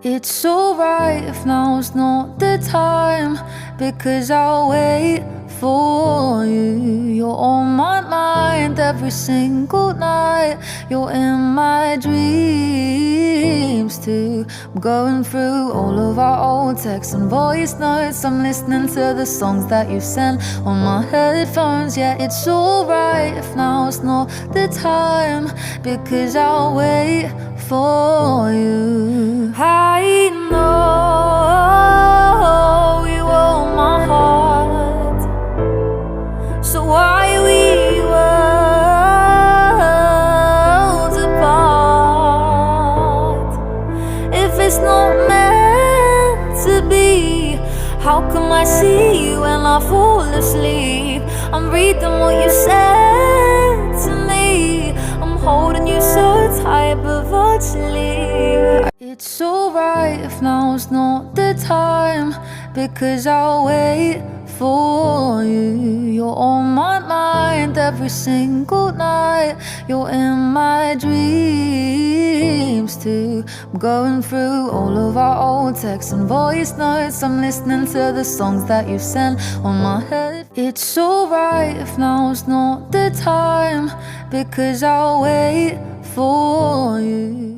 It's alright if now's not the time, because I'll wait for you. You're on my mind every single night. You're in my dreams too. I'm going through all of our old texts and voice notes. I'm listening to the songs that you sent on my headphones. Yeah, it's alright if now's not the time, because I'll wait for you. I know you own my heart, so why we worlds apart? If it's not meant to be, how come I see you when I fall asleep? I'm reading what you said to me. I'm holding you so tight, but virtually. It's alright if now's not the time, because I'll wait for you. You're on my mind every single night. You're in my dreams too. I'm going through all of our old texts and voice notes. I'm listening to the songs that you sent on my head. It's alright if now's not the time, because I'll wait for you.